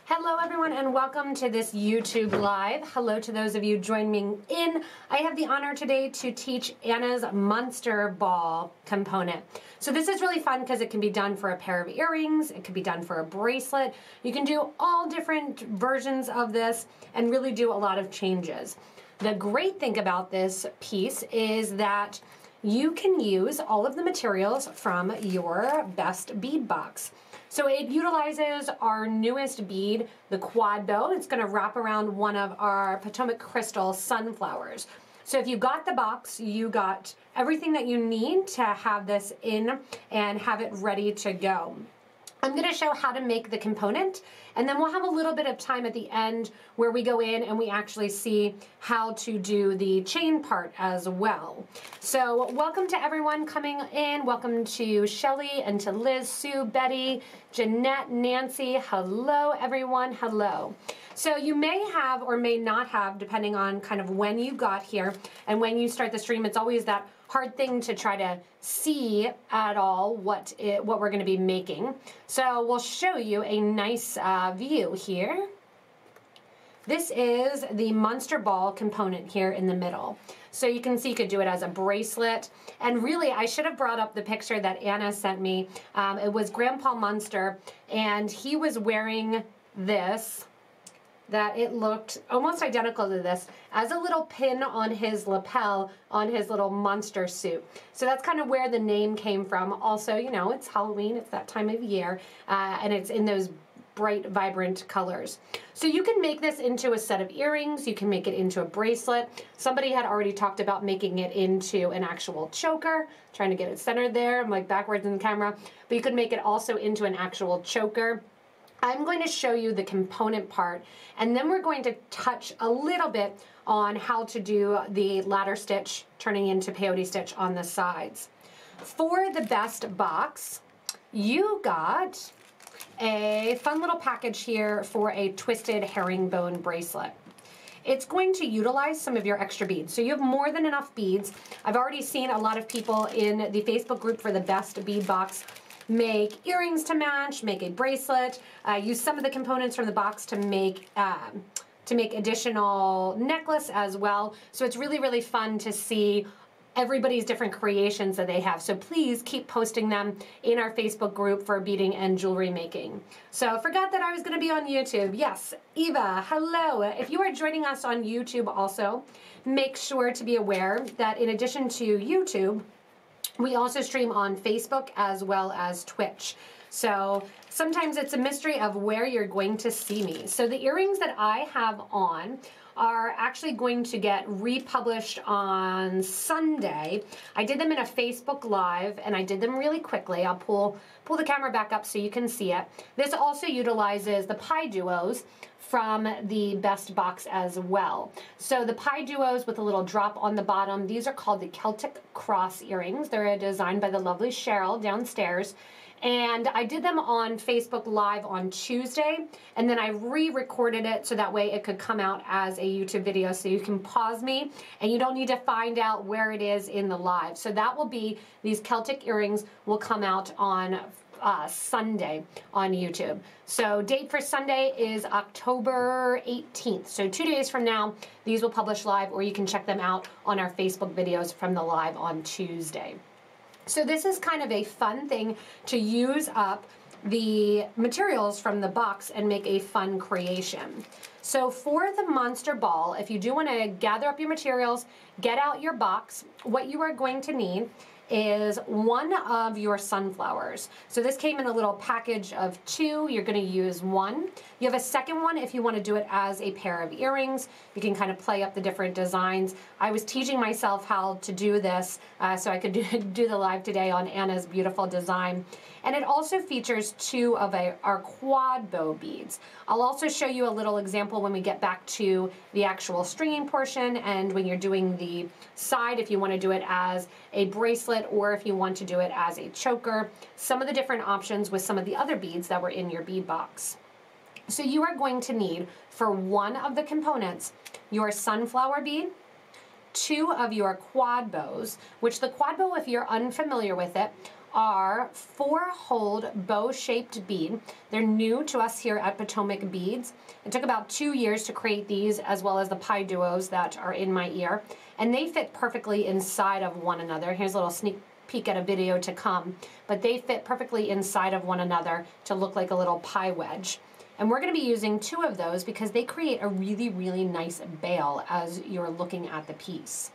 Hello everyone and welcome to this YouTube Live. Hello to those of you joining in. I have the honor today to teach Anna's Monster Ball component. So this is really fun because it can be done for a pair of earrings, it can be done for a bracelet. You can do all different versions of this and really do a lot of changes. The great thing about this piece is that you can use all of the materials from your best bead box. So it utilizes our newest bead, the quad bow. It's going to wrap around one of our Potomac Crystal sunflowers. So if you got the box, you got everything that you need to have this in and have it ready to go. I'm going to show how to make the component, and then we'll have a little bit of time at the end where we go in and we actually see how to do the chain part as well. So welcome to everyone coming in. Welcome to Shelly and to Liz, Sue, Betty, Jeanette, Nancy. Hello everyone, hello. So you may have or may not have, depending on kind of when you got here and when you start the stream. It's always that hard thing to try to see at all what we're going to be making. So we'll show you a nice view here. This is the Monster Ball component here in the middle. So you can see you could do it as a bracelet. And really, I should have brought up the picture that Anna sent me. It was Grandpa Munster, and he was wearing this, that it looked almost identical to this, as a little pin on his lapel on his little monster suit. So that's kind of where the name came from. Also, you know, it's Halloween, it's that time of year, and it's in those bright, vibrant colors. So you can make this into a set of earrings, you can make it into a bracelet. Somebody had already talked about making it into an actual choker, trying to get it centered there. I'm like backwards in the camera, but you could make it also into an actual choker. I'm going to show you the component part, and then we're going to touch a little bit on how to do the ladder stitch turning into peyote stitch on the sides. For the best box, you got a fun little package here for a twisted herringbone bracelet. It's going to utilize some of your extra beads. So you have more than enough beads. I've already seen a lot of people in the Facebook group for the best bead box make earrings to match, make a bracelet, use some of the components from the box to make additional necklace as well. So it's really, really fun to see everybody's different creations that they have. So please keep posting them in our Facebook group for beading and jewelry making. So forgot that I was gonna be on YouTube. Yes, Eva, hello. If you are joining us on YouTube also, make sure to be aware that in addition to YouTube, we also stream on Facebook as well as Twitch. So sometimes it's a mystery of where you're going to see me. So the earrings that I have on are actually going to get republished on Sunday. I did them in a Facebook Live and I did them really quickly. I'll pull the camera back up so you can see it. This also utilizes the Pie Duos from the best box as well. So the Pie Duos with a little drop on the bottom, these are called the Celtic Cross earrings. They're designed by the lovely Cheryl downstairs. And I did them on Facebook Live on Tuesday, and then I re-recorded it so that way it could come out as a YouTube video, so you can pause me and you don't need to find out where it is in the live. So that will be, these Celtic earrings will come out on Sunday on YouTube. So date for Sunday is October 18th. So 2 days from now, these will publish live, or you can check them out on our Facebook videos from the live on Tuesday. So this is kind of a fun thing to use up the materials from the box and make a fun creation. So for the Monster Ball, if you do want to gather up your materials, get out your box, what you are going to need is one of your sunflowers. So this came in a little package of 2. You're going to use 1. You have a second one if you want to do it as a pair of earrings. You can kind of play up the different designs. I was teaching myself how to do this so I could do the live today on Anna's beautiful design. And it also features 2 of our quad bow beads. I'll also show you a little example when we get back to the actual stringing portion, and when you're doing the side, if you want to do it as a bracelet or if you want to do it as a choker, some of the different options with some of the other beads that were in your bead box. So you are going to need, for one of the components, your sunflower bead, 2 of your quad bows, which the quad bow, if you're unfamiliar with it, are 4-holed bow-shaped bead. They're new to us here at Potomac Beads. It took about 2 years to create these, as well as the pie duos that are in my ear, and they fit perfectly inside of one another. Here's a little sneak peek at a video to come, but they fit perfectly inside of one another to look like a little pie wedge. And we're going to be using 2 of those because they create a really, really nice bail as you're looking at the piece.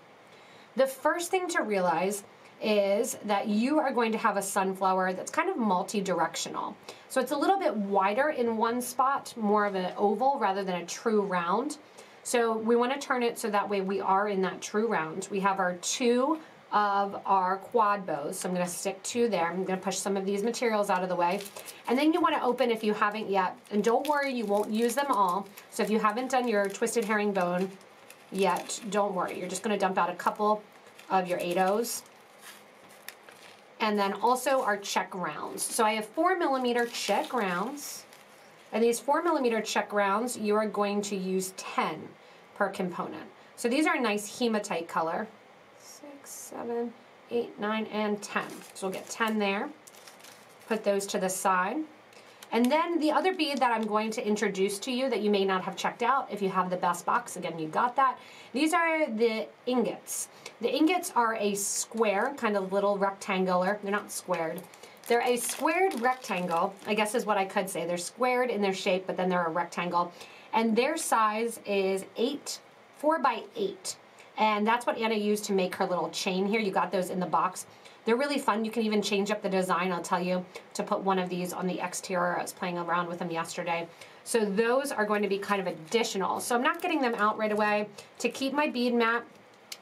The first thing to realize is that you are going to have a sunflower that's kind of multi-directional. So it's a little bit wider in one spot, more of an oval rather than a true round. So we want to turn it so that way we are in that true round. We have our 2 of our quad bows. So I'm going to stick 2 there. I'm going to push some of these materials out of the way. And then you want to open if you haven't yet. And don't worry, you won't use them all. So if you haven't done your twisted herringbone yet, don't worry. You're just going to dump out a couple of your 8/0s. And then also our check rounds. So I have 4mm check rounds. And these 4mm check rounds, you are going to use 10 per component. So these are a nice hematite color. 6, 7, 8, 9, and 10. So we'll get 10 there. Put those to the side. And then the other bead that I'm going to introduce to you that you may not have checked out, if you have the best box, again, you got that. These are the ingots. The ingots are a square, kind of little rectangular. They're not squared. They're a squared rectangle, I guess is what I could say. They're squared in their shape, but then they're a rectangle. And their size is 4 by 8. And that's what Anna used to make her little chain here. You got those in the box. They're really fun. You can even change up the design, I'll tell you, to put one of these on the exterior. I was playing around with them yesterday. So those are going to be kind of additional. So I'm not getting them out right away. To keep my bead mat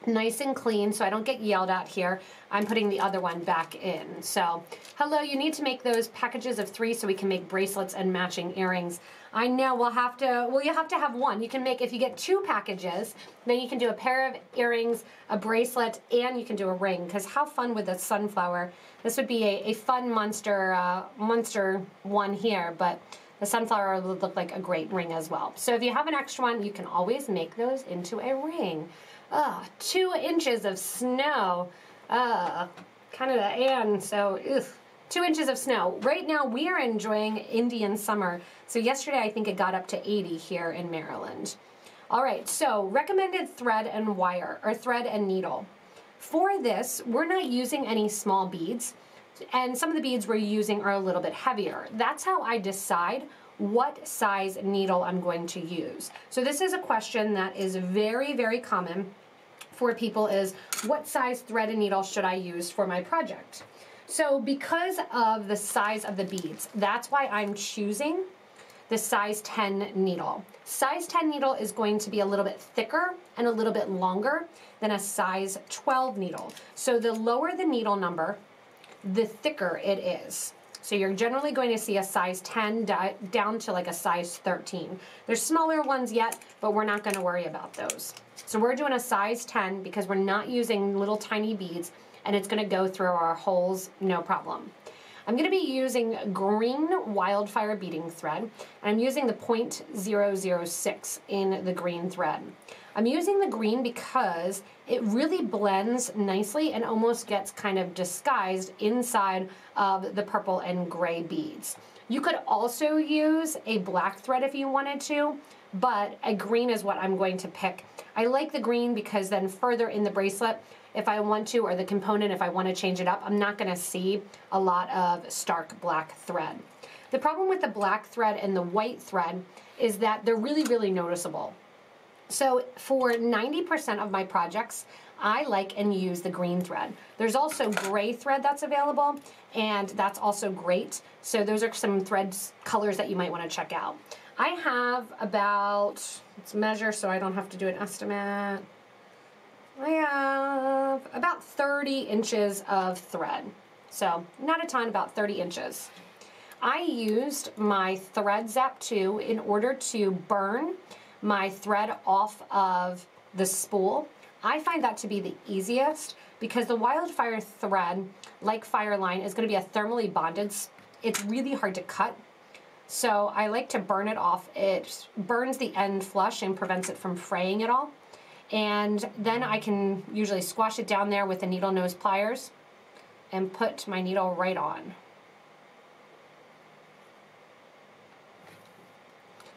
nice and clean so I don't get yelled at here, I'm putting the other one back in. So, hello, you need to make those packages of 3 so we can make bracelets and matching earrings. I know you have to have one. You can make, if you get 2 packages, then you can do a pair of earrings, a bracelet, and you can do a ring. Because how fun with the sunflower? This would be a fun monster one here, but the sunflower would look like a great ring as well. So if you have an extra one, you can always make those into a ring. 2 inches of snow. Canada, and so, 2 inches of snow. Right now, we are enjoying Indian summer. So yesterday, I think it got up to 80 here in Maryland. All right, so recommended thread and wire, or thread and needle. For this, we're not using any small beads, and some of the beads we're using are a little bit heavier. That's how I decide what size needle I'm going to use. So this is a question that is very, very common for people is, what size thread and needle should I use for my project? So because of the size of the beads, that's why I'm choosing the size 10 needle. Size 10 needle is going to be a little bit thicker and a little bit longer than a size 12 needle. So the lower the needle number, the thicker it is. So you're generally going to see a size 10 down to like a size 13. There's smaller ones yet, but we're not going to worry about those. So we're doing a size 10 because we're not using little tiny beads, and it's going to go through our holes no problem. I'm going to be using green wildfire beading thread, and I'm using the 0.006 in the green thread. I'm using the green because it really blends nicely and almost gets kind of disguised inside of the purple and gray beads. You could also use a black thread if you wanted to, but a green is what I'm going to pick. I like the green because then further in the bracelet, if I want to, or the component, if I want to change it up, I'm not going to see a lot of stark black thread. The problem with the black thread and the white thread is that they're really, really noticeable. So for 90% of my projects, I like and use the green thread. There's also gray thread that's available, and that's also great. So those are some threads colors that you might want to check out. I have about, let's measure so I don't have to do an estimate. I have about 30 inches of thread. So not a ton, about 30 inches. I used my Thread Zap 2 in order to burn my thread off of the spool. I find that to be the easiest because the wildfire thread, like Fireline, is going to be a thermally bonded. It's really hard to cut. So I like to burn it off. It burns the end flush and prevents it from fraying at all. And then I can usually squash it down there with the needle nose pliers and put my needle right on.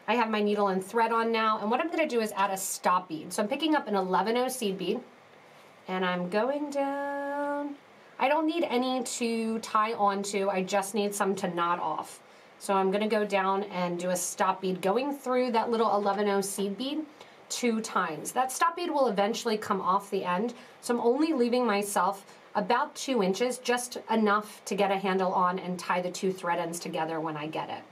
I have my needle and thread on now, and what I'm going to do is add a stop bead. So I'm picking up an 11-0 seed bead, and I'm going down. I don't need any to tie onto, I just need some to knot off. So I'm going to go down and do a stop bead going through that little 11-0 seed bead 2 times. That stop bead will eventually come off the end, so I'm only leaving myself about 2 inches, just enough to get a handle on and tie the 2 thread ends together when I get it.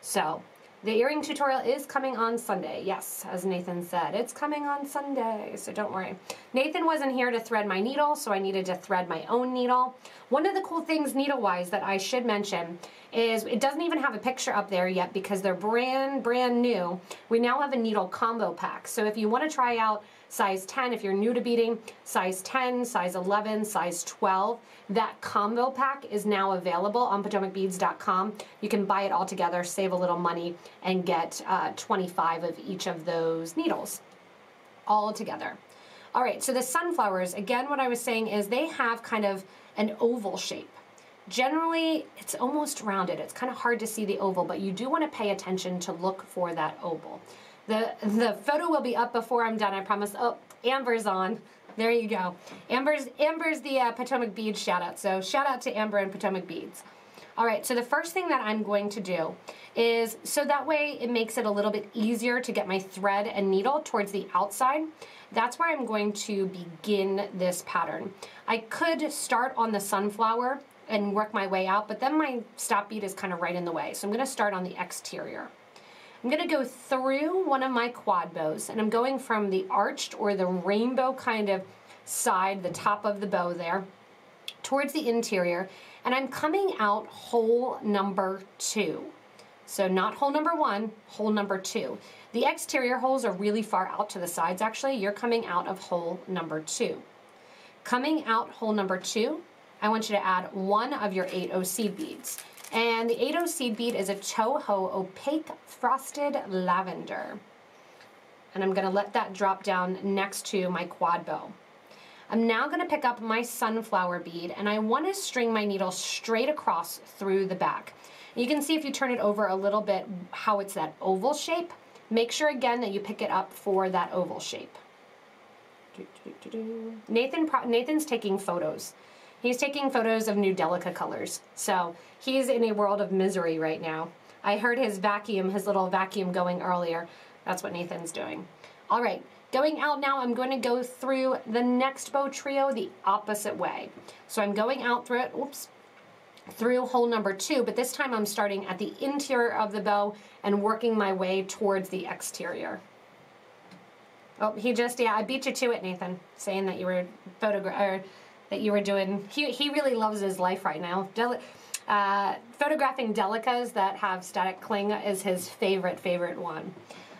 So the earring tutorial is coming on Sunday. Yes, as Nathan said, it's coming on Sunday, so don't worry. Nathan wasn't here to thread my needle, so I needed to thread my own needle. One of the cool things needle-wise that I should mention is it doesn't even have a picture up there yet because they're brand new. We now have a needle combo pack. So if you want to try out size 10, if you're new to beading, size 10, size 11, size 12, that combo pack is now available on PotomacBeads.com. You can buy it all together, save a little money, and get 25 of each of those needles all together. All right, so the sunflowers, again, what I was saying is they have kind of an oval shape. Generally, it's almost rounded. It's kind of hard to see the oval, but you do want to pay attention to look for that oval. The photo will be up before I'm done, I promise. Oh, Amber's on. There you go. Amber's the Potomac Beads shout out. So shout out to Amber and Potomac Beads. All right, so the first thing that I'm going to do is, so that way it makes it a little bit easier to get my thread and needle towards the outside. That's where I'm going to begin this pattern. I could start on the sunflower and work my way out, but then my stop bead is kind of right in the way. So I'm going to start on the exterior. I'm going to go through one of my quad bows, and I'm going from the arched or the rainbow kind of side, the top of the bow there, towards the interior, and I'm coming out hole number 2. So not hole number 1, hole number 2. The exterior holes are really far out to the sides actually. You're coming out of hole number 2. Coming out hole number 2, I want you to add one of your 8-0 seed beads. And the 8-0 seed bead is a Toho Opaque Frosted Lavender. And I'm going to let that drop down next to my quad bow. I'm now going to pick up my sunflower bead, and I want to string my needle straight across through the back. You can see if you turn it over a little bit how it's that oval shape. Make sure again that you pick it up for that oval shape. Nathan's taking photos. He's taking photos of new Delica colors. So he's in a world of misery right now. I heard his little vacuum going earlier. That's what Nathan's doing. All right, going out now, I'm going to go through the next bow trio the opposite way. So I'm going out through it, through hole number 2, but this time I'm starting at the interior of the bow and working my way towards the exterior. Oh, I beat you to it, Nathan, saying that you were doing, he really loves his life right now. Photographing Delicas that have static cling is his favorite one.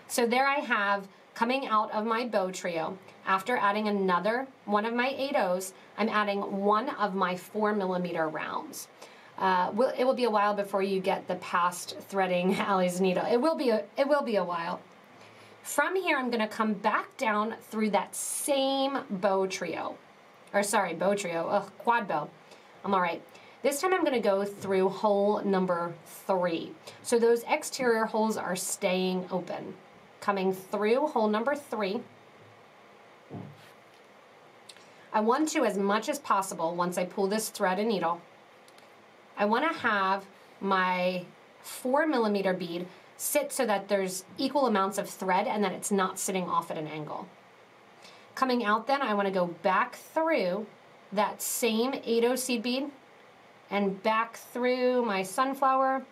So there I have, coming out of my bow trio, after adding another one of my 8-0s, I'm adding one of my 4mm rounds. It will be a while before you get the past threading Allie's needle. It will be a while. From here, I'm going to come back down through that same bow trio. Quad bow. I'm all right. This time I'm going to go through hole number 3. So those exterior holes are staying open. Coming through hole number 3. I want to, as much as possible, once I pull this thread and needle, I want to have my 4mm bead sit so that there's equal amounts of thread and that it's not sitting off at an angle. Coming out then, I want to go back through that same 8-0 seed bead and back through my sunflower,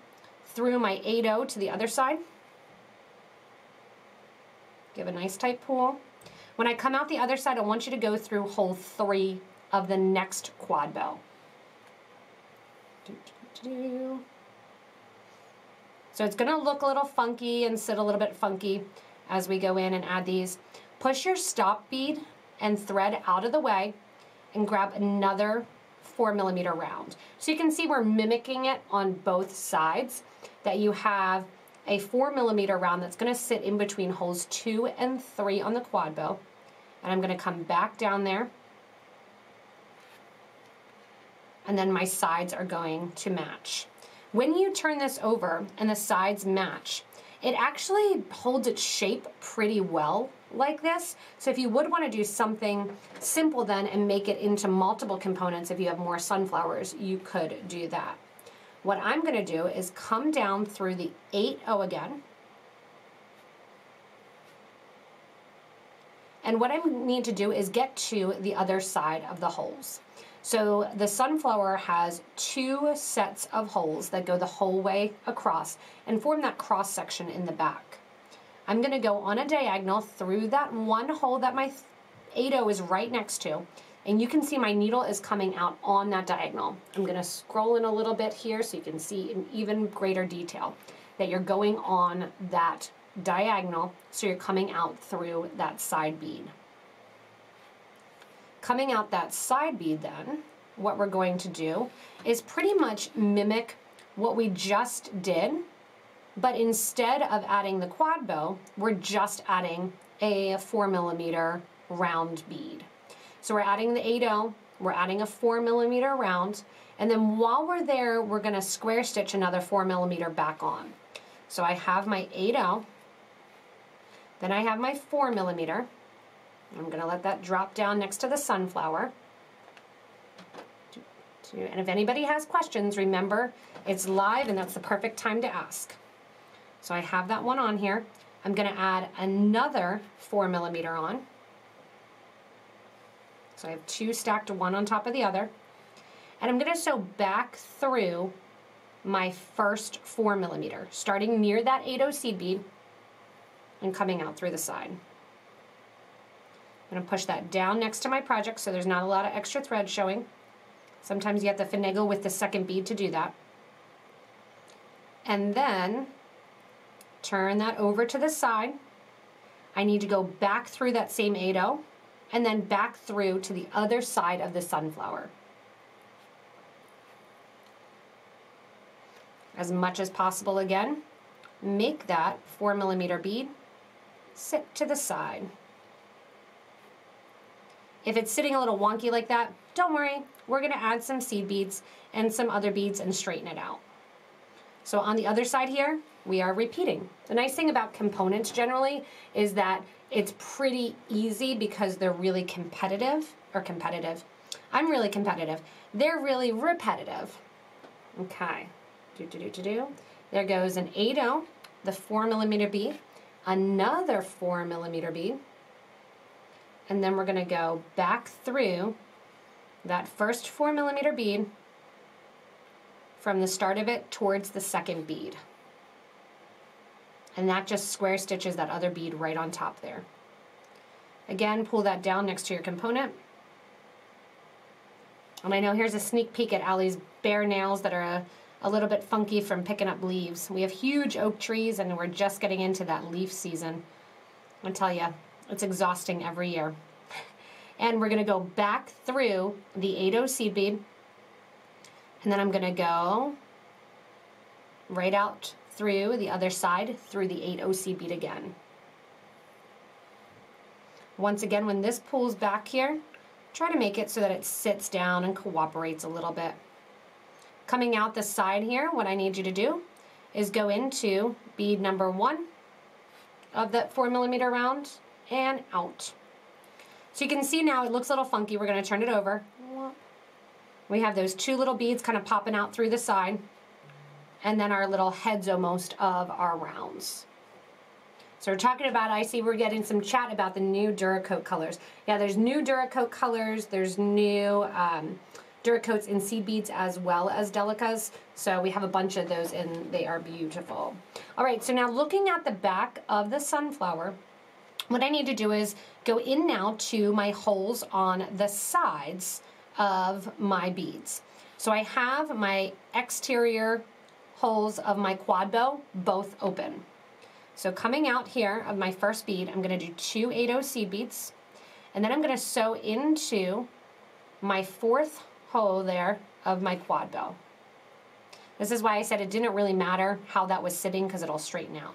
through my 8-0 to the other side. Give a nice tight pull. When I come out the other side, I want you to go through hole 3 of the next quad bow. So it's going to look a little funky and sit a little bit funky as we go in and add these. Push your stop bead and thread out of the way and grab another 4mm round. So you can see we're mimicking it on both sides, that you have a 4mm round that's going to sit in between holes 2 and 3 on the quad bow. And I'm going to come back down there. and then my sides are going to match. When you turn this over and the sides match, it actually holds its shape pretty well like this. So if you would want to do something simple then and make it into multiple components, if you have more sunflowers, you could do that. What I'm going to do is come down through the 8-0 again. And what I need to do is get to the other side of the holes. So the sunflower has 2 sets of holes that go the whole way across and form that cross section in the back. I'm going to go on a diagonal through that one hole that my 8-0 is right next to, and you can see my needle is coming out on that diagonal. I'm going to scroll in a little bit here so you can see in even greater detail that you're going on that diagonal, so you're coming out through that side bead. Coming out that side bead then, what we're going to do is pretty much mimic what we just did, but instead of adding the quad bow, we're just adding a 4mm round bead. So we're adding the 8-0, we're adding a 4mm round, and then while we're there, we're gonna square stitch another 4mm back on. So I have my 8-0, then I have my 4mm. I'm going to let that drop down next to the sunflower. And if anybody has questions, remember it's live and that's the perfect time to ask. So I have that one on here. I'm going to add another 4mm on. So I have 2 stacked, one on top of the other. And I'm going to sew back through my first 4mm, starting near that 8-0 seed bead and coming out through the side. I'm going to push that down next to my project so there's not a lot of extra thread showing. Sometimes you have to finagle with the second bead to do that. And then turn that over to the side. I need to go back through that same 8-0 and then back through to the other side of the sunflower. As much as possible again, make that 4mm bead sit to the side. If it's sitting a little wonky like that, don't worry. We're going to add some seed beads and some other beads and straighten it out. So on the other side here, we are repeating. The nice thing about components generally is that it's pretty easy because they're really competitive. I'm really competitive. They're really repetitive. Okay. There goes an 8-0, the 4mm bead, another 4mm bead, and then we're going to go back through that first 4mm bead from the start of it towards the second bead. And that just square stitches that other bead right on top there. Again, pull that down next to your component. And I know here's a sneak peek at Allie's bare nails that are a little bit funky from picking up leaves. We have huge oak trees and we're just getting into that leaf season. I'll tell you, it's exhausting every year. And we're going to go back through the 8-0 seed bead. And then I'm going to go right out through the other side through the 8-0 seed bead again. Once again, when this pulls back here, try to make it so that it sits down and cooperates a little bit. Coming out the side here, what I need you to do is go into bead number 1 of that 4mm round and out. So you can see now it looks a little funky. We're going to turn it over. We have those 2 little beads kind of popping out through the side, and then our little heads almost of our rounds. So we're talking about, I see we're getting some chat about the new Duracoat colors. Yeah, there's new Duracoat colors. There's new Duracoats in seed beads as well as Delicas. So we have a bunch of those and they are beautiful. All right, so now looking at the back of the sunflower, what I need to do is go in now to my holes on the sides of my beads. So I have my exterior holes of my quad bow both open. So coming out here of my first bead, I'm going to do 2 8-0 seed beads, and then I'm going to sew into my 4th hole there of my quad bow. This is why I said it didn't really matter how that was sitting because it'll straighten out.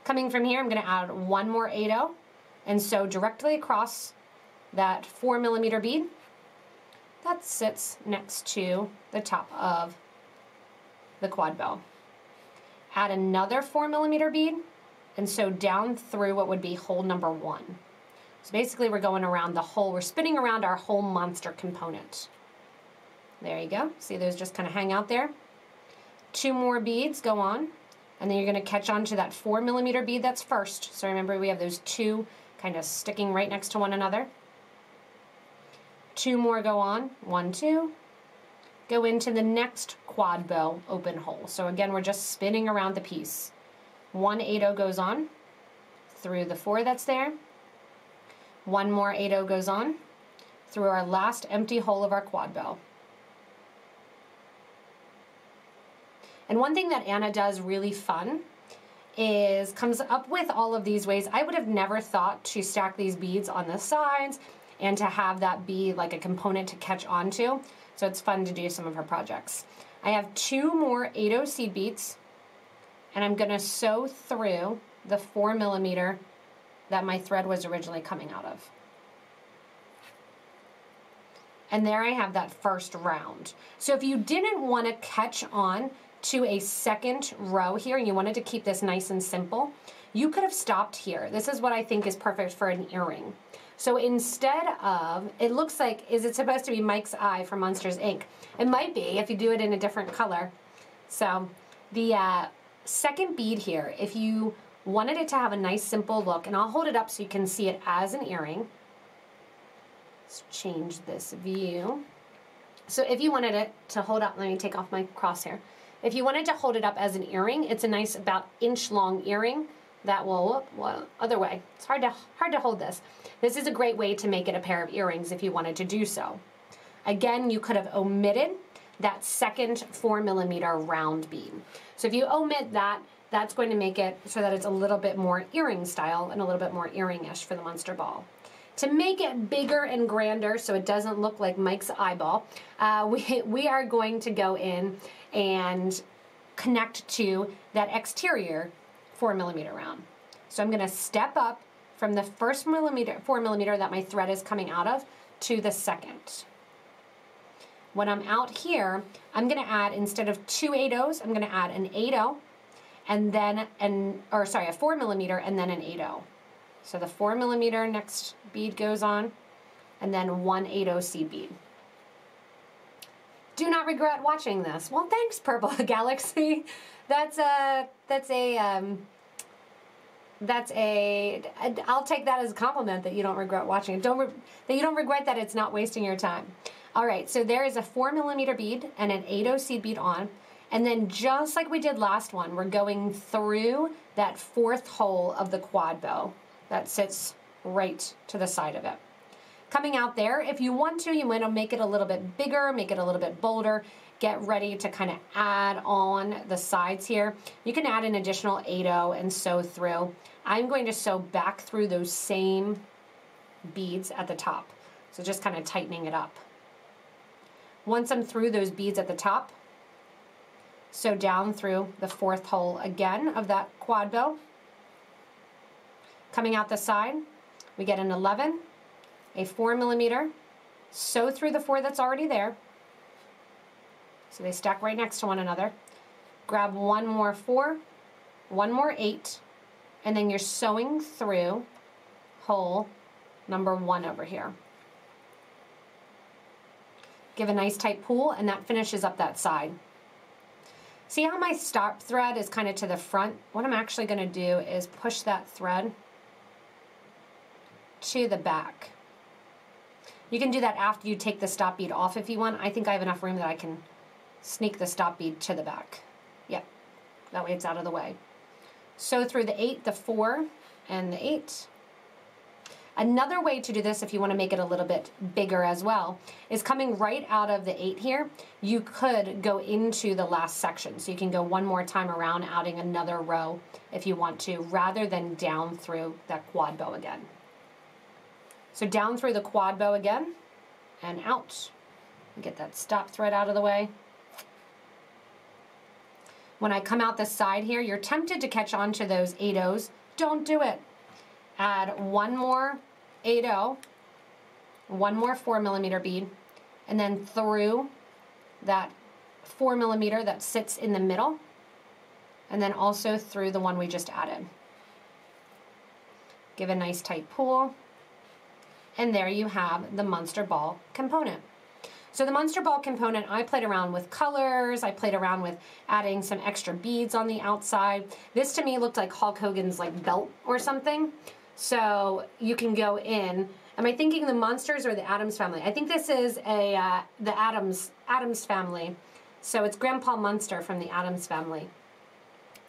Coming from here, I'm going to add 1 more 8-0 and sew directly across that 4mm bead. that sits next to the top of the quad bow. Add another 4mm bead and sew down through what would be hole number 1. So basically we're going around the whole, we're spinning around our whole monster component. There you go. See those just kind of hang out there? 2 more beads go on, and then you're going to catch on to that 4mm bead that's first. So remember we have those 2 kind of sticking right next to one another. 2 more go on, 1, 2. Go into the next quad bow open hole. So again, we're just spinning around the piece. 1 8-0 goes on through the 4 that's there. 1 more 8-0 goes on through our last empty hole of our quad bow. And one thing that Anna does really fun is comes up with all of these ways. I would have never thought to stack these beads on the sides and to have that be like a component to catch onto. So it's fun to do some of her projects. I have 2 more 8-0 seed beads, and I'm going to sew through the 4mm that my thread was originally coming out of. And there I have that first round. So if you didn't want to catch on to a second row here and you wanted to keep this nice and simple, you could have stopped here. This is what I think is perfect for an earring. So instead of, it looks like, is it supposed to be Mike's eye from Monsters, Inc.? It might be if you do it in a different color. So the second bead here, if you wanted it to have a nice simple look, and I'll hold it up so you can see it as an earring. Let's change this view. So if you wanted it to hold up, let me take off my crosshair. If you wanted to hold it up as an earring, it's a nice about inch-long earring that will, well, other way. It's hard to hold this. This is a great way to make it a pair of earrings if you wanted to do so. Again, you could have omitted that second 4mm round bead. So if you omit that, that's going to make it so that it's a little bit more earring style and a little bit more earring-ish for the Monster Ball. To make it bigger and grander so it doesn't look like Mike's eyeball, we are going to go in and connect to that exterior 4mm round. So I'm going to step up from the first 4mm that my thread is coming out of to the second. When I'm out here, I'm going to add, instead of 2 8-0s, I'm going to add an 8-0 and then a 4mm and then an 8-0. So the 4mm next bead goes on, and then 1 8-0 seed bead. Do not regret watching this. Well, thanks, Purple Galaxy. I'll take that as a compliment that you don't regret watching it. That you don't regret that it's not wasting your time. All right, so there is a 4mm bead and an 8-0 seed bead on, and then just like we did last one, we're going through that 4th hole of the quad bow that sits right to the side of it. Coming out there, if you want to, you might make it a little bit bigger, make it a little bit bolder, get ready to kind of add on the sides here. You can add an additional 8-0 and sew through. I'm going to sew back through those same beads at the top. So just kind of tightening it up. Once I'm through those beads at the top, sew down through the 4th hole again of that quad bow. Coming out the side, we get an 11, a 4mm, sew through the 4 that's already there. So they stack right next to one another. Grab 1 more 4, 1 more 8, and then you're sewing through hole number 1 over here. Give a nice tight pull, and that finishes up that side. See how my stop thread is kind of to the front? What I'm actually going to do is push that thread to the back. You can do that after you take the stop bead off if you want. I think I have enough room that I can sneak the stop bead to the back. Yep, that way it's out of the way. Sew through the 8, the 4, and the 8. Another way to do this, if you want to make it a little bit bigger as well, is coming right out of the 8 here. You could go into the last section. So you can go one more time around, adding another row if you want to, rather than down through that quad bow again. So down through the quad bow again, and out. Get that stop thread out of the way. When I come out the side here, you're tempted to catch on to those 8-0s. Don't do it. Add 1 more 8-0, 1 more 4mm bead, and then through that 4 millimeter that sits in the middle, and then also through the one we just added. Give a nice tight pull, and there you have the Monster Ball component. So the Monster Ball component, I played around with colors, I played around with adding some extra beads on the outside. This to me looked like Hulk Hogan's like belt or something. So you can go in. Am I thinking the Monsters or the Addams Family? I think this is the Addams Family. So it's Grandpa Munster from the Addams Family.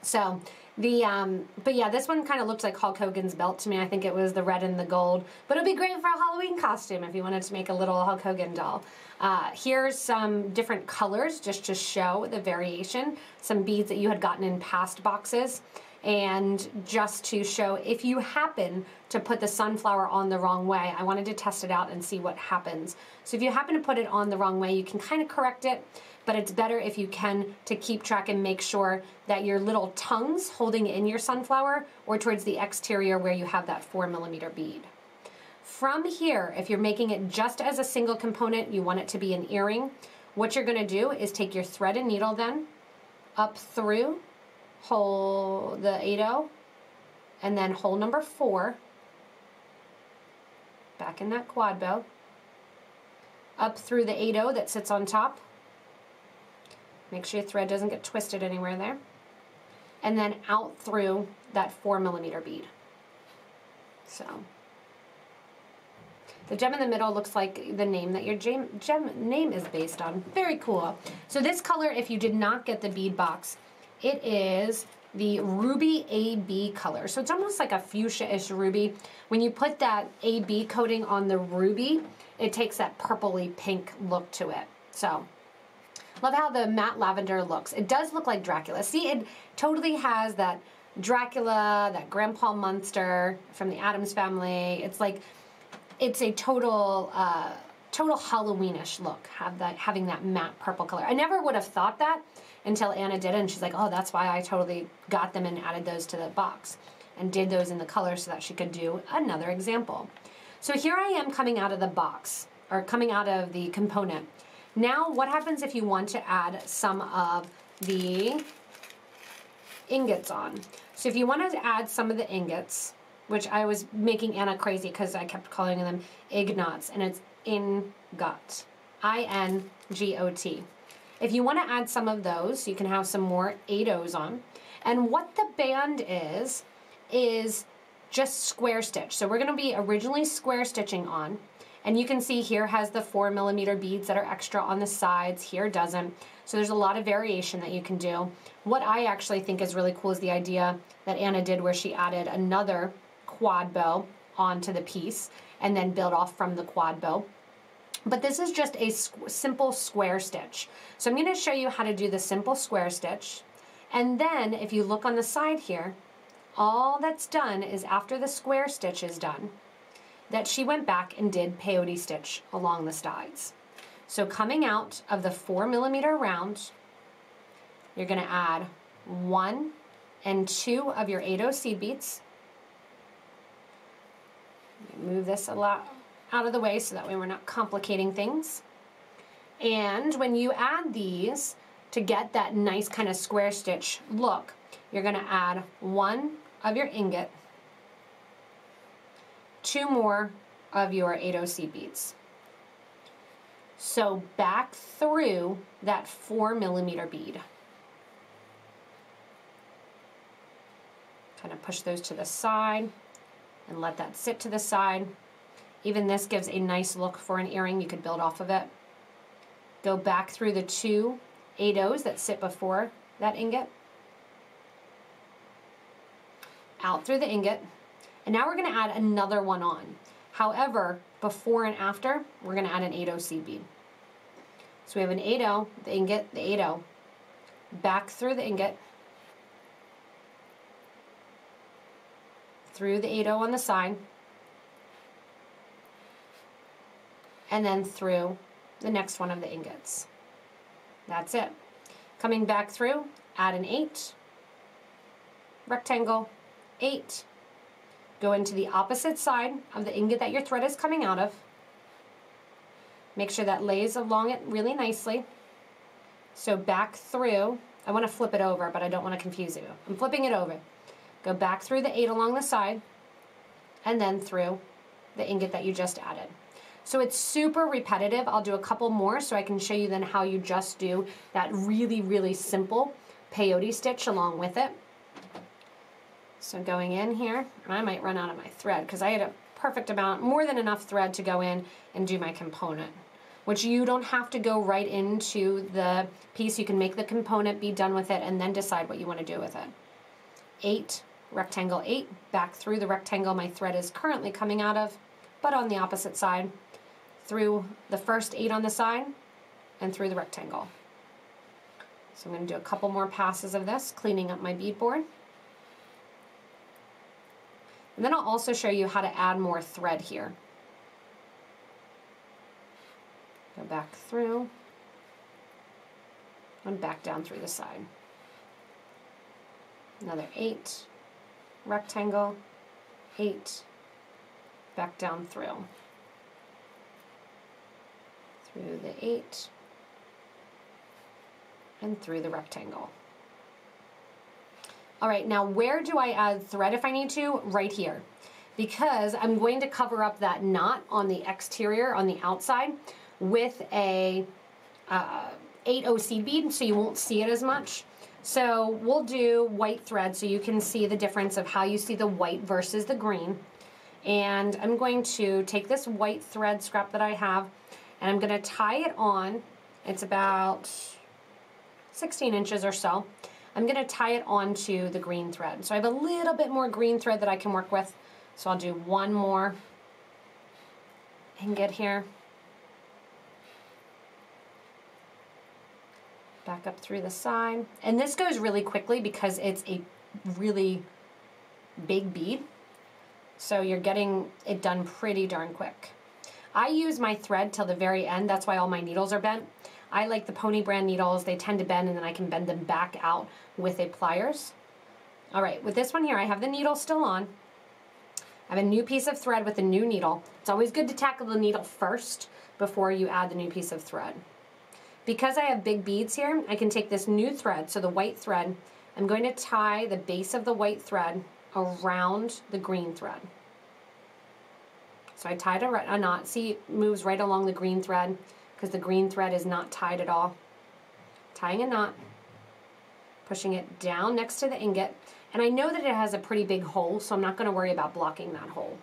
So but yeah, this one kind of looked like Hulk Hogan's belt to me. I think it was the red and the gold. But it'd be great for a Halloween costume if you wanted to make a little Hulk Hogan doll. Here's some different colors just to show the variation. Some beads that you had gotten in past boxes. And just to show if you happen to put the sunflower on the wrong way, I wanted to test it out and see what happens. So if you happen to put it on the wrong way, you can kind of correct it, but it's better if you can to keep track and make sure that your little tongues holding in your sunflower or towards the exterior where you have that 4 millimeter bead. From here, if you're making it just as a single component, you want it to be an earring, what you're gonna do is take your thread and needle then, up through hole the 8-0, and then hole number 4, back in that quad bow, up through the 8-0 that sits on top. Make sure your thread doesn't get twisted anywhere there. And then out through that 4 millimeter bead. So the gem in the middle looks like the name that your gem name is based on. Very cool. So this color, if you did not get the bead box, it is the Ruby AB color. So it's almost like a fuchsia-ish ruby. When you put that AB coating on the ruby, it takes that purpley pink look to it. So love how the matte lavender looks. It does look like Dracula. See, it totally has that Dracula, that Grandpa Munster from the Addams Family. It's like, it's a total Halloweenish look, having that matte purple color. I never would have thought that until Anna did it, and she's like, oh, that's why I totally got them and added those to the box and did those in the color so that she could do another example. So here I am coming out of the box, or coming out of the component. Now, what happens if you want to add some of the ingots on? So if you want to add some of the ingots, which I was making Anna crazy because I kept calling them ignots, and it's ingot, I-N-G-O-T. If you want to add some of those, you can have some more 8-0s on. And what the band is just square stitch. So we're going to be originally square stitching on. And you can see here has the 4 millimeter beads that are extra on the sides. Here doesn't. So there's a lot of variation that you can do. What I actually think is really cool is the idea that Anna did where she added another quad bow onto the piece and then build off from the quad bow. But this is just a simple square stitch. So I'm going to show you how to do the simple square stitch. And then if you look on the side here, all that's done is after the square stitch is done, that she went back and did peyote stitch along the sides. So coming out of the 4 millimeter round, you're going to add 1 and 2 of your 8-0 seed beads. Move this a lot out of the way so that way we're not complicating things. And when you add these to get that nice kind of square stitch look, you're going to add 1 of your ingot, 2 more of your 8-0 seed beads. So back through that 4 millimeter bead. Kind of push those to the side and let that sit to the side. Even this gives a nice look for an earring. You could build off of it. Go back through the 2 8-0s that sit before that ingot. Out through the ingot. And now we're going to add another one on. However, before and after, we're going to add an 8-0 seed bead. So we have an 8-0, the ingot, the 8-0. Back through the ingot. Through the 8-0 on the side. And then through the next one of the ingots. That's it. Coming back through, add an 8, rectangle, 8, go into the opposite side of the ingot that your thread is coming out of, Make sure that lays along it really nicely. So back through, I want to flip it over, but I don't want to confuse you. I'm flipping it over. Go back through the 8 along the side, and then through the ingot that you just added. So it's super repetitive. I'll do a couple more so I can show you then how you just do that really, really simple peyote stitch along with it. So going in here, and I might run out of my thread because I had a perfect amount, more than enough thread to go in and do my component, which you don't have to go right into the piece. You can make the component, be done with it, and then decide what you want to do with it. 8, rectangle 8, back through the rectangle my thread is currently coming out of, but on the opposite side, through the first 8 on the side, and through the rectangle. So I'm going to do a couple more passes of this, cleaning up my beadboard. And then I'll also show you how to add more thread here. Go back through and back down through the side. Another 8, rectangle, 8, back down through the 8, and through the rectangle. All right, now where do I add thread if I need to? Right here. Because I'm going to cover up that knot on the exterior, on the outside, with a 8/0 seed bead, so you won't see it as much. So we'll do white thread so you can see the difference of how you see the white versus the green. And I'm going to take this white thread scrap that I have, and I'm going to tie it on. It's about 16 inches or so. I'm going to tie it onto the green thread. So I have a little bit more green thread that I can work with. So I'll do one more ingot here. Back up through the side. And this goes really quickly because it's a really big bead. So you're getting it done pretty darn quick. I use my thread till the very end. That's why all my needles are bent. I like the Pony brand needles. They tend to bend, and then I can bend them back out with a pliers. All right, with this one here, I have the needle still on. I have a new piece of thread with a new needle. It's always good to tackle the needle first before you add the new piece of thread. Because I have big beads here, I can take this new thread, so the white thread, I'm going to tie the base of the white thread around the green thread. So I tied a knot. See, it moves right along the green thread because the green thread is not tied at all. Tying a knot, pushing it down next to the ingot, and I know that it has a pretty big hole, so I'm not going to worry about blocking that hole.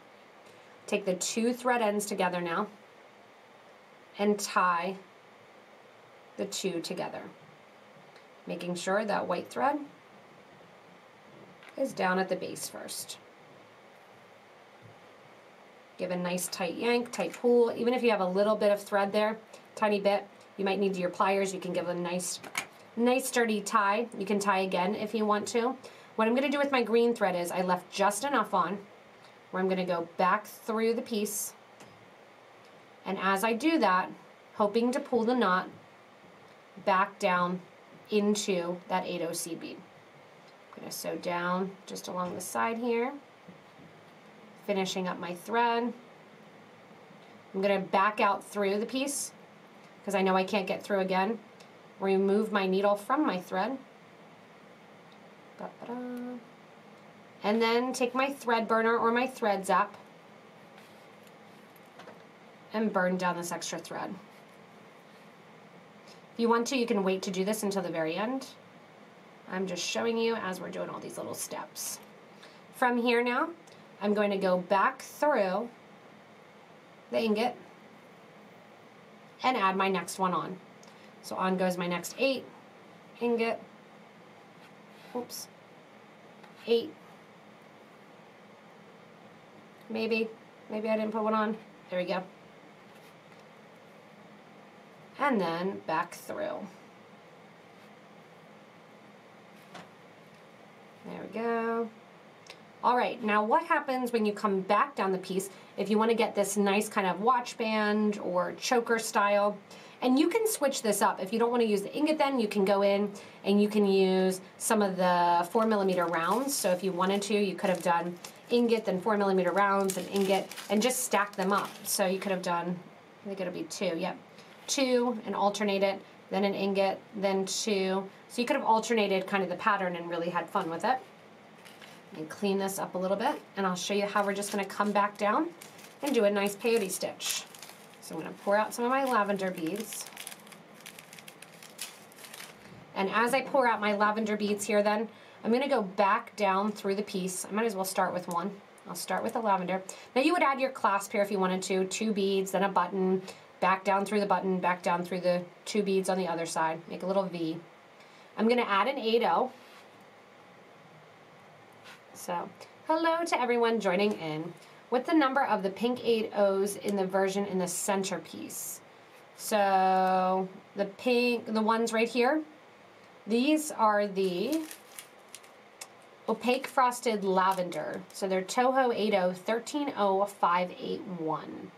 Take the 2 thread ends together now and tie the 2 together, making sure that white thread is down at the base first. Give a nice tight yank, tight pull. Even if you have a little bit of thread there, tiny bit, you might need your pliers. You can give a nice sturdy tie. You can tie again if you want to. What I'm going to do with my green thread is I left just enough on where I'm going to go back through the piece. And as I do that, hoping to pull the knot back down into that 8/0 seed bead. I'm going to sew down just along the side here, finishing up my thread. I'm going to back out through the piece because I know I can't get through again. Remove my needle from my thread. And then take my thread burner or my thread zap and burn down this extra thread. If you want to, you can wait to do this until the very end. I'm just showing you as we're doing all these little steps. From here now, I'm going to go back through the ingot and add my next one on. So on goes my next 8 ingot. Oops. 8. Maybe I didn't put one on. There we go. And then back through. There we go. All right, now what happens when you come back down the piece if you want to get this nice kind of watch band or choker style? And you can switch this up. If you don't want to use the ingot, then you can go in and you can use some of the 4mm rounds. So if you wanted to, you could have done ingot, then 4mm rounds and ingot, and just stack them up. So you could have done I think it'll be 2, yep. 2 and alternate it, then an ingot, then 2. So you could have alternated kind of the pattern and really had fun with it. And clean this up a little bit, and I'll show you how we're just going to come back down and do a nice peyote stitch. So I'm going to pour out some of my lavender beads. And as I pour out my lavender beads here then, I'm going to go back down through the piece. I might as well start with one. I'll start with the lavender. Now you would add your clasp here if you wanted to. 2 beads, then a button, back down through the button, back down through the 2 beads on the other side. Make a little V. I'm going to add an 8-0. So, hello to everyone joining in. What's the number of the pink 8-0s in the version in the centerpiece? So, the ones right here, these are the opaque frosted lavender. So they're Toho 80 130581.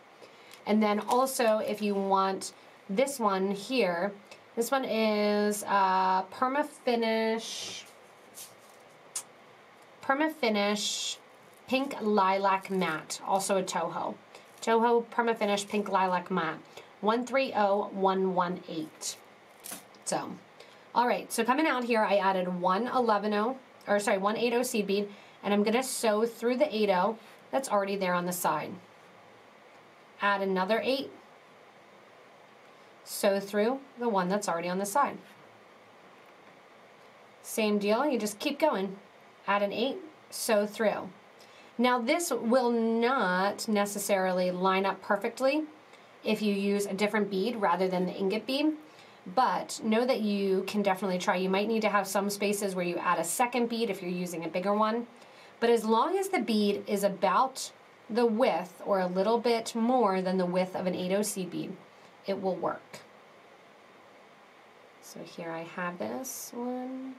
And then also, if you want this one here, this one is Permafinish Pink Lilac Matte, also a Toho. Toho Permafinish Pink Lilac Matte, 130118. So, all right, so coming out here, I added 180 seed bead, and I'm going to sew through the 80 that's already there on the side. Add another 8, sew through the one that's already on the side. Same deal, you just keep going. Add an 8, sew through. Now this will not necessarily line up perfectly if you use a different bead rather than the ingot bead, but know that you can definitely try. You might need to have some spaces where you add a second bead if you're using a bigger one, but as long as the bead is about the width or a little bit more than the width of an 80 seed bead, it will work. So here I have this one.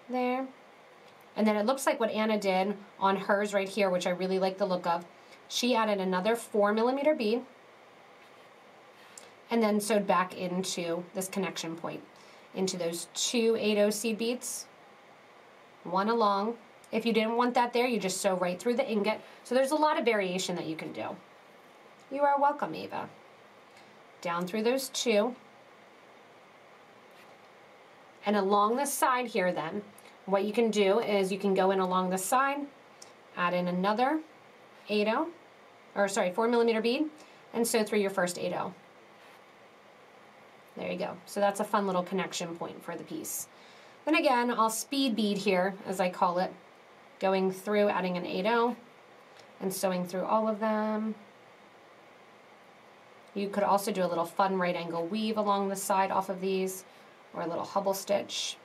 There. And then it looks like what Anna did on hers right here, which I really like the look of. She added another 4mm bead and then sewed back into this connection point, into those 2 80 seed beads, one along. If you didn't want that there, you just sew right through the ingot. So there's a lot of variation that you can do. You are welcome, Eva. Down through those 2. And along the side here then, what you can do is you can go in along the side, add in another 4mm bead, and sew through your first 80. There you go. So that's a fun little connection point for the piece. Then again, I'll speed bead here, as I call it, going through, adding an 80, and sewing through all of them. You could also do a little fun right angle weave along the side off of these, or a little hubble stitch.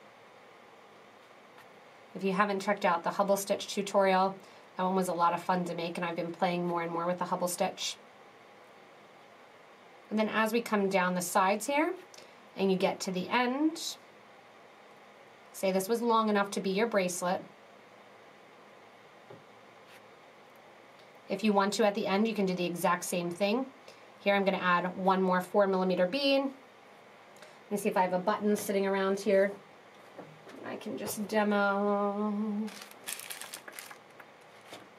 If you haven't checked out the hubble stitch tutorial, that one was a lot of fun to make, and I've been playing more and more with the hubble stitch. And then as we come down the sides here, and you get to the end, say this was long enough to be your bracelet. If you want to at the end, you can do the exact same thing. Here I'm going to add one more 4mm bead. Let me see if I have a button sitting around here. I can just demo.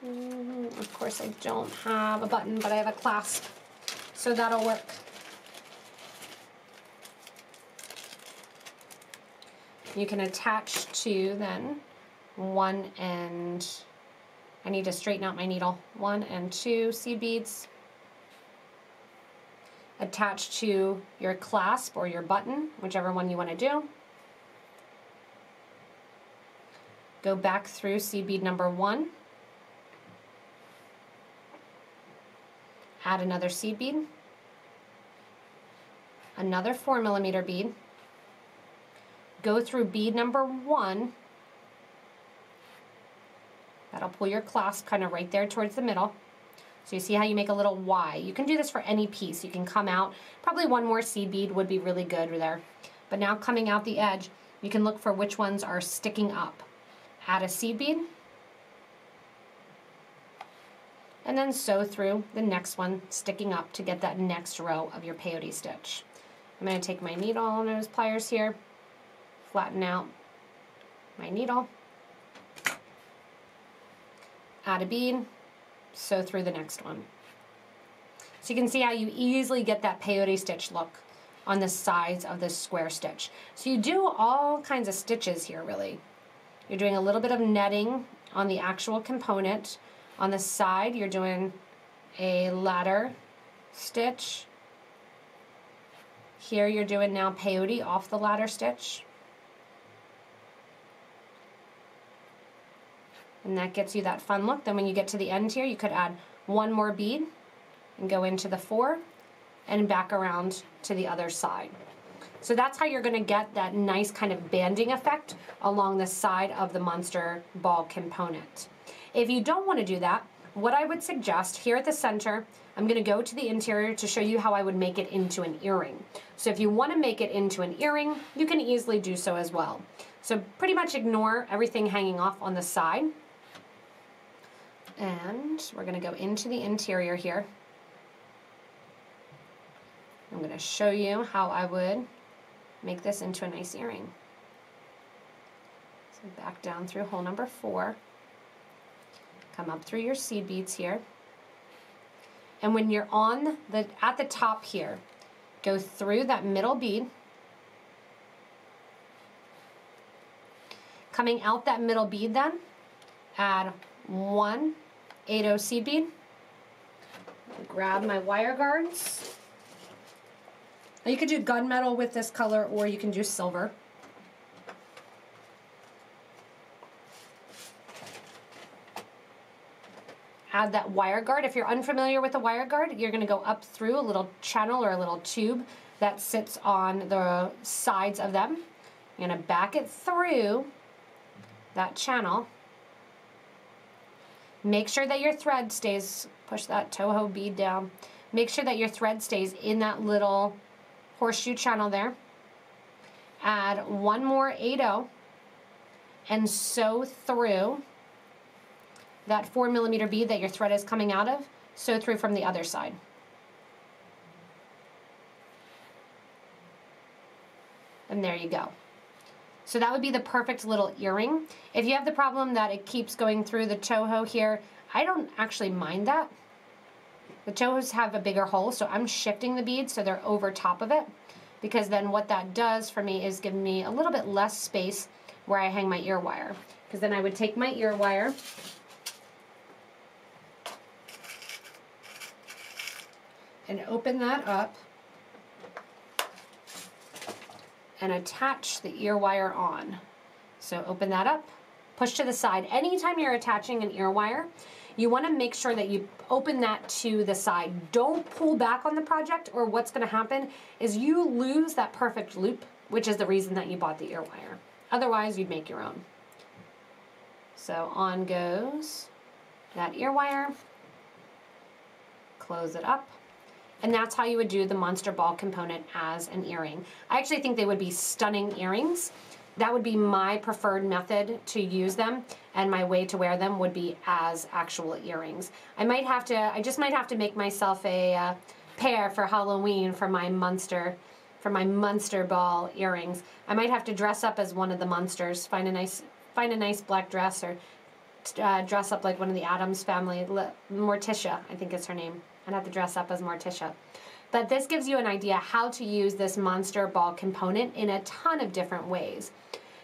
Of course I don't have a button, but I have a clasp, so that'll work. You can attach to then 1 and, I need to straighten out my needle, 1 and 2 seed beads. Attach to your clasp or your button, whichever one you want to do. Go back through seed bead number 1. Add another seed bead. Another 4mm bead. Go through bead number 1. That'll pull your clasp kind of right there towards the middle. So you see how you make a little Y. You can do this for any piece. You can come out, probably one more seed bead would be really good there. But now coming out the edge, you can look for which ones are sticking up. Add a seed bead, and then sew through the next one sticking up to get that next row of your peyote stitch. I'm going to take my needle nose pliers here, flatten out my needle, add a bead, sew through the next one. So you can see how you easily get that peyote stitch look on the sides of this square stitch. So you do all kinds of stitches here, really. You're doing a little bit of netting on the actual component. On the side, you're doing a ladder stitch. Here you're doing now peyote off the ladder stitch. And that gets you that fun look. Then when you get to the end here, you could add one more bead and go into the 4 and back around to the other side. So that's how you're going to get that nice kind of banding effect along the side of the monster ball component. If you don't want to do that, what I would suggest here at the center, I'm going to go to the interior to show you how I would make it into an earring. So if you want to make it into an earring, you can easily do so as well. So pretty much ignore everything hanging off on the side. And we're going to go into the interior here. I'm going to show you how I would make this into a nice earring. So back down through hole number 4. Come up through your seed beads here. And when you're on at the top here, go through that middle bead. Coming out that middle bead then, add 1 8/0 seed bead. Grab my wire guards. Now you could do gunmetal with this color, or you can do silver. Add that wire guard. If you're unfamiliar with the wire guard, you're going to go up through a little channel or a little tube that sits on the sides of them. You're going to back it through that channel. Make sure that your thread stays, push that Toho bead down. Make sure that your thread stays in that little horseshoe channel there. Add 1 more 8/0 and sew through that 4mm bead that your thread is coming out of. Sew through from the other side. And there you go. So that would be the perfect little earring. If you have the problem that it keeps going through the Toho here, I don't actually mind that. The Tohos have a bigger hole, so I'm shifting the beads so they're over top of it, because then what that does for me is give me a little bit less space where I hang my ear wire. Because then I would take my ear wire and open that up and attach the ear wire on. So open that up, push to the side. Anytime you're attaching an ear wire, you want to make sure that you open that to the side. Don't pull back on the project, or what's going to happen is you lose that perfect loop, which is the reason that you bought the ear wire. Otherwise, you'd make your own. So on goes that ear wire. Close it up. And that's how you would do the monster ball component as an earring. I actually think they would be stunning earrings. That would be my preferred method to use them, and my way to wear them would be as actual earrings. I just might have to make myself a pair for Halloween for my monster ball earrings. I might have to dress up as one of the monsters, find a nice black dress, or dress up like one of the Addams family. Morticia, I think is her name. I'd have to dress up as Morticia. But this gives you an idea how to use this monster ball component in a ton of different ways.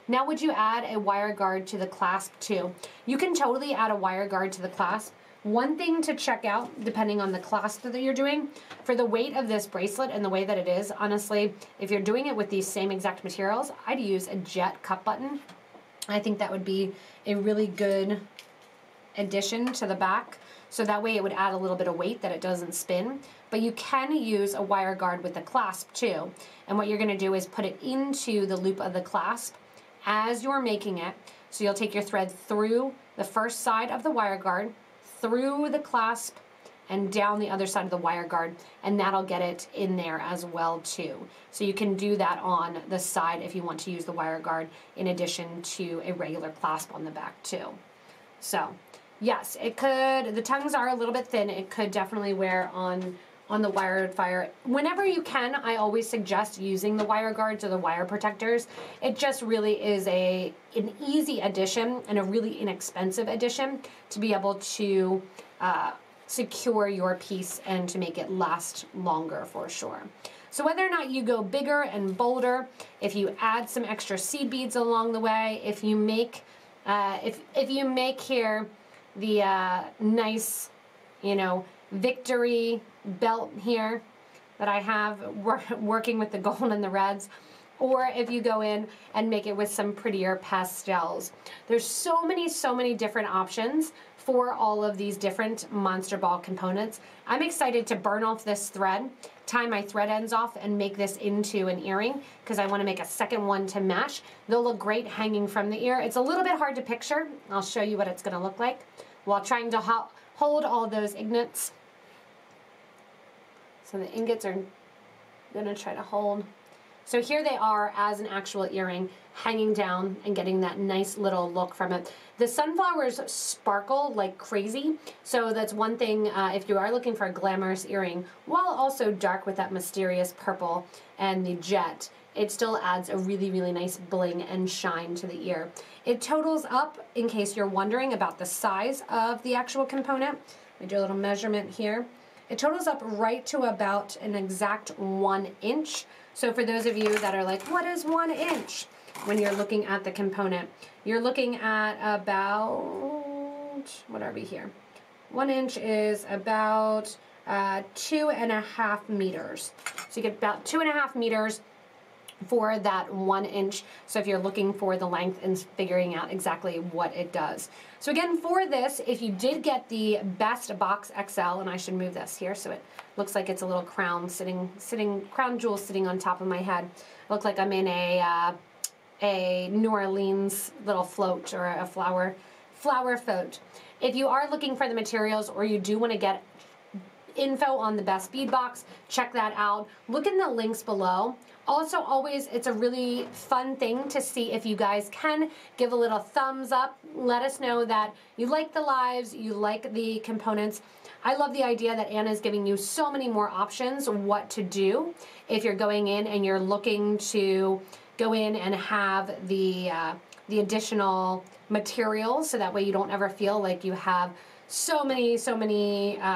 Now, would you add a wire guard to the clasp too? You can totally add a wire guard to the clasp. One thing to check out, depending on the clasp that you're doing, for the weight of this bracelet and the way that it is, honestly, if you're doing it with these same exact materials, I'd use a jet cup button. I think that would be a really good addition to the back. So that way it would add a little bit of weight that it doesn't spin. But you can use a wire guard with the clasp too. And what you're going to do is put it into the loop of the clasp as you're making it. So you'll take your thread through the first side of the wire guard, through the clasp, and down the other side of the wire guard, and that'll get it in there as well too. So you can do that on the side if you want to use the wire guard in addition to a regular clasp on the back too. So yes, it could, the tongues are a little bit thin. It could definitely wear on the wire fire. Whenever you can, I always suggest using the wire guards or the wire protectors. It just really is an easy addition and a really inexpensive addition to be able to secure your piece and to make it last longer for sure. So whether or not you go bigger and bolder, if you add some extra seed beads along the way, if you make here the nice, you know, victory belt here that I have working with the gold and the reds, or if you go in and make it with some prettier pastels. There's so many different options for all of these different Monster Ball components. I'm excited to burn off this thread, tie my thread ends off, and make this into an earring because I want to make a second one to mesh. They'll look great hanging from the ear. It's a little bit hard to picture. I'll show you what it's going to look like while trying to hold all those ingots. So the ingots are going to try to hold. So here they are as an actual earring, hanging down and getting that nice little look from it. The sunflowers sparkle like crazy, so that's one thing if you are looking for a glamorous earring, while also dark with that mysterious purple and the jet, it still adds a really nice bling and shine to the ear. It totals up, in case you're wondering about the size of the actual component. We do a little measurement here. It totals up right to about an exact 1 inch. So for those of you that are like, what is 1 inch? When you're looking at the component, you're looking at about, what are we here? 1 inch is about 2.5 meters. So you get about 2.5 meters for that 1 inch. So if you're looking for the length and figuring out exactly what it does. So again, for this, if you did get the Best Box XL, and I should move this here so it looks like it's a little crown crown jewel sitting on top of my head. It looks like I'm in a New Orleans little float or a flower float. If you are looking for the materials or you do want to get info on the Best Bead Box, check that out. Look in the links below. Also, always, it's a really fun thing to see if you guys can give a little thumbs up. Let us know that you like the lives, you like the components. I love the idea that Anna's giving you so many more options what to do if you're going in and you're looking to go in and have the additional materials, so that way you don't ever feel like you have so many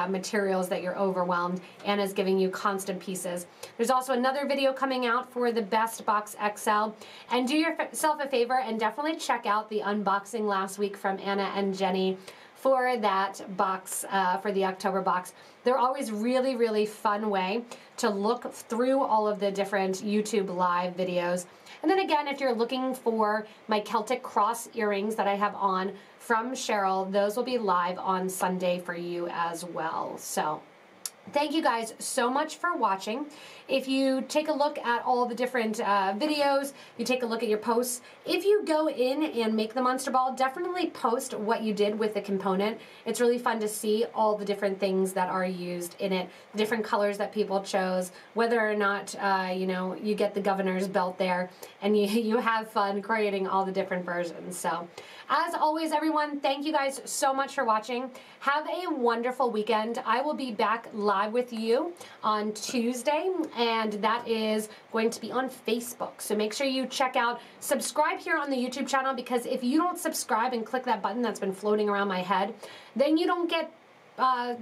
materials that you're overwhelmed. Anna's giving you constant pieces. There's also another video coming out for the Best Box XL. And do yourself a favor and definitely check out the unboxing last week from Anna and Jenny for that box, for the October box. They're always really fun way to look through all of the different YouTube live videos. And then again, if you're looking for my Celtic Cross earrings that I have on from Cheryl, those will be live on Sunday for you as well. So thank you guys so much for watching. If you take a look at all the different videos, you take a look at your posts, if you go in and make the Monster Ball, definitely post what you did with the component. It's really fun to see all the different things that are used in it, the different colors that people chose, whether or not, you know, you get the governor's belt there, and you have fun creating all the different versions. So, as always, everyone, thank you guys so much for watching. Have a wonderful weekend. I will be back live with you on Tuesday, and that is going to be on Facebook. So make sure you check out, subscribe here on the YouTube channel, because if you don't subscribe and click that button that's been floating around my head, then you don't get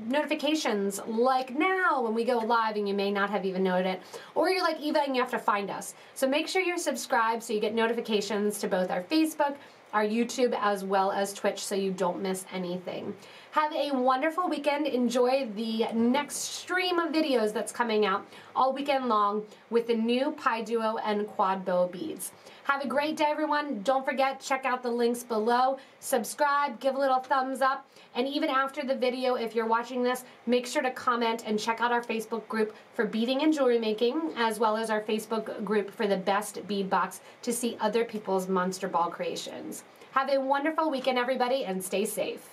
notifications like now when we go live, and you may not have even noted it, or you're like Eva and you have to find us. So make sure you're subscribed so you get notifications to both our Facebook, our YouTube, as well as Twitch, so you don't miss anything. Have a wonderful weekend. Enjoy the next stream of videos that's coming out all weekend long with the new Pi Duo and Quad Bow beads. Have a great day, everyone. Don't forget, check out the links below. Subscribe, give a little thumbs up, and even after the video, if you're watching this, make sure to comment and check out our Facebook group for beading and jewelry making, as well as our Facebook group for the Best Bead Box to see other people's Monster Ball creations. Have a wonderful weekend, everybody, and stay safe.